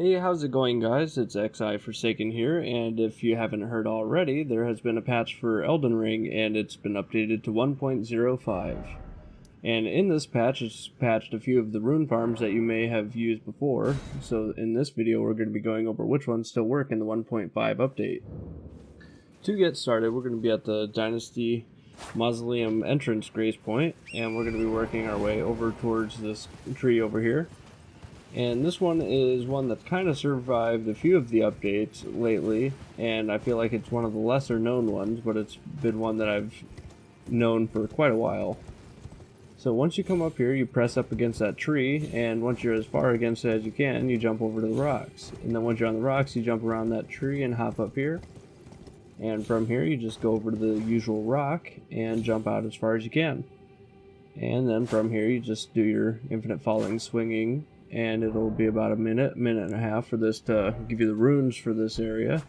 Hey, how's it going, guys? It's xIForsaken here, and if you haven't heard already, there has been a patch for Elden Ring, and it's been updated to 1.05. And in this patch, it's patched a few of the rune farms that you may have used before, so in this video we're going to be going over which ones still work in the 1.5 update. To get started, we're going to be at the Dynasty Mausoleum entrance grace point, and we're going to be working our way over towards this tree over here. And this one is one that's kind of survived a few of the updates lately, and I feel like it's one of the lesser known ones, but it's been one that I've known for quite a while. So once you come up here, you press up against that tree, and once you're as far against it as you can, you jump over to the rocks. And then once you're on the rocks, you jump around that tree and hop up here. And from here, you just go over to the usual rock and jump out as far as you can. And then from here, you just do your infinite falling swinging, and it'll be about a minute and a half for this to give you the runes for this area.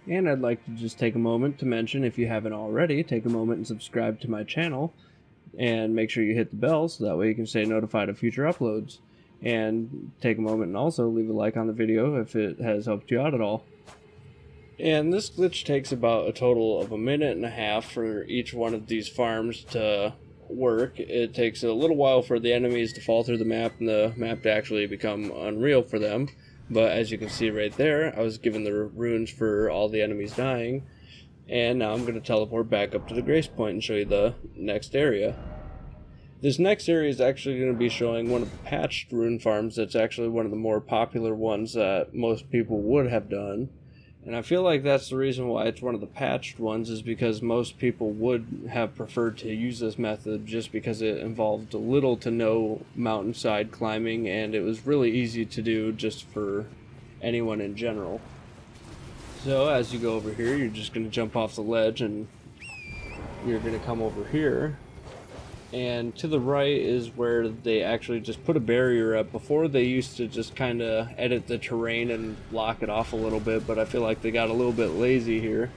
And I'd like to just take a moment to mention, if you haven't already, take a moment and subscribe to my channel, and make sure you hit the bell so that way you can stay notified of future uploads. And take a moment and also leave a like on the video if it has helped you out at all. And this glitch takes about a total of a minute and a half for each one of these farms to work. It takes a little while for the enemies to fall through the map and the map to actually become unreal for them, but as you can see right there, I was given the runes for all the enemies dying, and now I'm going to teleport back up to the grace point and show you the next area. This next area is actually going to be showing one of the patched rune farms that's actually one of the more popular ones that most people would have done. And I feel like that's the reason why it's one of the patched ones, is because most people would have preferred to use this method just because it involved little to no mountainside climbing, and it was really easy to do just for anyone in general. So as you go over here, you're just going to jump off the ledge and you're going to come over here. And to the right is where they actually just put a barrier up. Before, they used to just kind of edit the terrain and block it off a little bit, but I feel like they got a little bit lazy here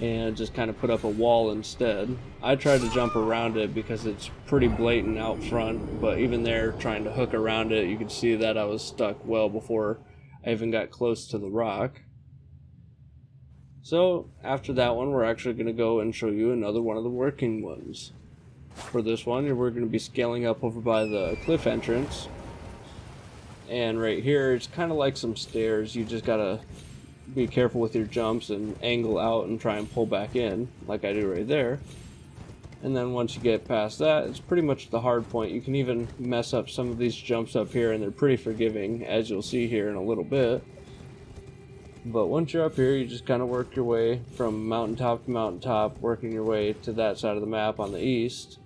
and just kind of put up a wall instead. I tried to jump around it because it's pretty blatant out front, but even there, trying to hook around it, you could see that I was stuck well before I even got close to the rock. So after that one, we're actually going to go and show you another one of the working ones. For this one, we're going to be scaling up over by the cliff entrance, and right here it's kind of like some stairs. You just gotta be careful with your jumps and angle out and try and pull back in like I do right there. And then once you get past that, it's pretty much the hard point. You can even mess up some of these jumps up here, and they're pretty forgiving, as you'll see here in a little bit. But once you're up here, you just kind of work your way from mountaintop to mountaintop, working your way to that side of the map on the east.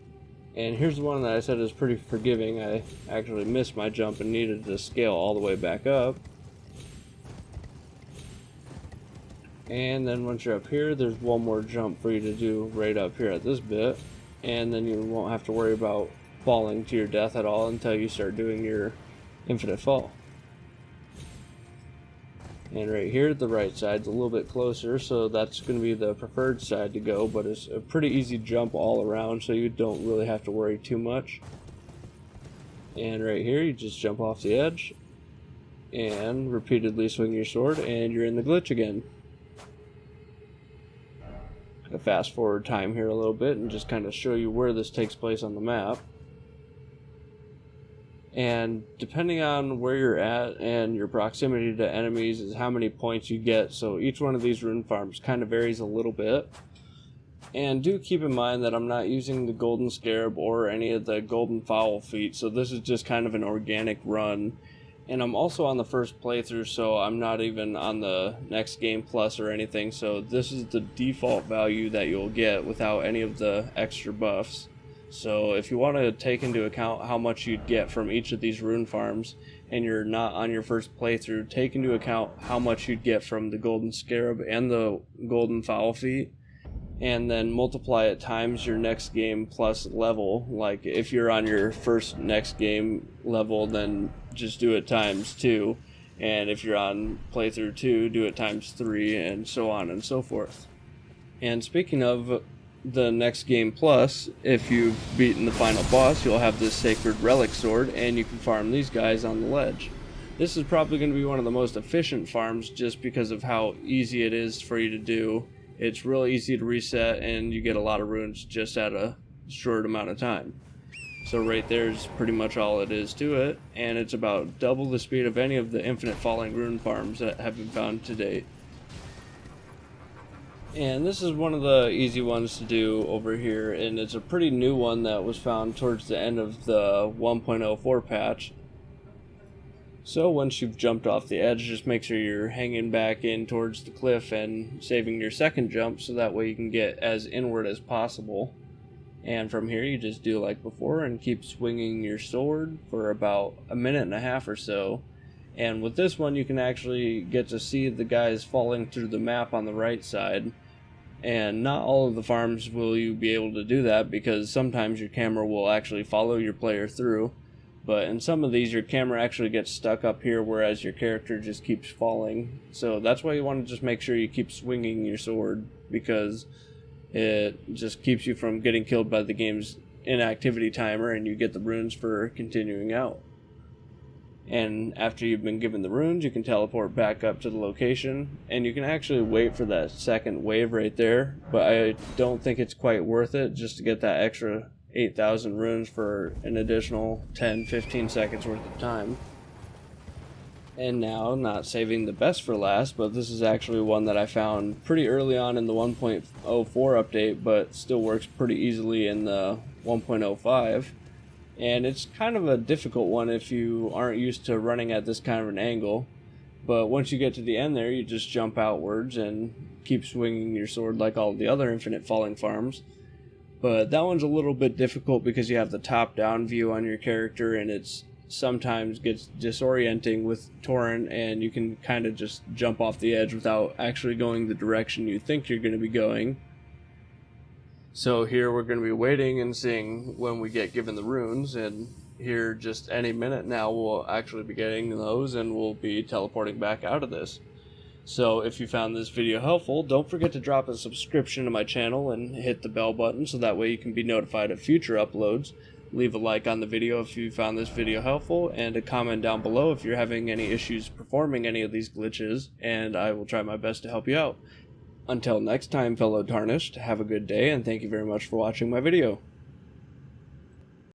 And here's the one that I said is pretty forgiving. I actually missed my jump and needed to scale all the way back up. And then once you're up here, there's one more jump for you to do right up here at this bit. And then you won't have to worry about falling to your death at all until you start doing your infinite fall. And right here, the right side's a little bit closer, so that's going to be the preferred side to go, but it's a pretty easy jump all around, so you don't really have to worry too much. And right here, you just jump off the edge, and repeatedly swing your sword, and you're in the glitch again. I'll fast forward time here a little bit, and just kind of show you where this takes place on the map. And depending on where you're at and your proximity to enemies is how many points you get, so each one of these rune farms kind of varies a little bit. And do keep in mind that I'm not using the golden scarab or any of the golden fowl feet, so this is just kind of an organic run. And I'm also on the first playthrough, so I'm not even on the next game plus or anything, so this is the default value that you'll get without any of the extra buffs. So if you want to take into account how much you'd get from each of these rune farms and you're not on your first playthrough, take into account how much you'd get from the golden scarab and the golden fowl feet, and then multiply it times your next game plus level. Like if you're on your first next game level, then just do it times 2, and if you're on playthrough 2, do it times 3, and so on and so forth. And speaking of the next game plus, if you've beaten the final boss, you'll have this sacred relic sword, and you can farm these guys on the ledge. This is probably going to be one of the most efficient farms just because of how easy it is for you to do. It's real easy to reset and you get a lot of runes just at a short amount of time. So right there's pretty much all it is to it, and it's about double the speed of any of the infinite falling rune farms that have been found to date. And this is one of the easy ones to do over here, and it's a pretty new one that was found towards the end of the 1.04 patch. So once you've jumped off the edge, just make sure you're hanging back in towards the cliff and saving your second jump so that way you can get as inward as possible. And from here you just do like before and keep swinging your sword for about a minute and a half or so. And with this one you can actually get to see the guys falling through the map on the right side. And not all of the farms will you be able to do that, because sometimes your camera will actually follow your player through. But in some of these, your camera actually gets stuck up here, whereas your character just keeps falling. So that's why you want to just make sure you keep swinging your sword, because it just keeps you from getting killed by the game's inactivity timer, and you get the runes for continuing out. And after you've been given the runes, you can teleport back up to the location, and you can actually wait for that second wave right there, but I don't think it's quite worth it just to get that extra 8,000 runes for an additional 10-15 seconds worth of time. And now, not saving the best for last, but this is actually one that I found pretty early on in the 1.04 update, but still works pretty easily in the 1.05. And it's kind of a difficult one if you aren't used to running at this kind of an angle. But once you get to the end there, you just jump outwards and keep swinging your sword like all the other infinite falling farms. But that one's a little bit difficult because you have the top-down view on your character, and it's sometimes gets disorienting with torrent, and you can kind of just jump off the edge without actually going the direction you think you're going to be going. So here we're going to be waiting and seeing when we get given the runes, and here just any minute now we'll actually be getting those and we'll be teleporting back out of this. So if you found this video helpful, don't forget to drop a subscription to my channel and hit the bell button so that way you can be notified of future uploads. Leave a like on the video if you found this video helpful, and a comment down below if you're having any issues performing any of these glitches, and I will try my best to help you out. Until next time, fellow Tarnished, have a good day, and thank you very much for watching my video.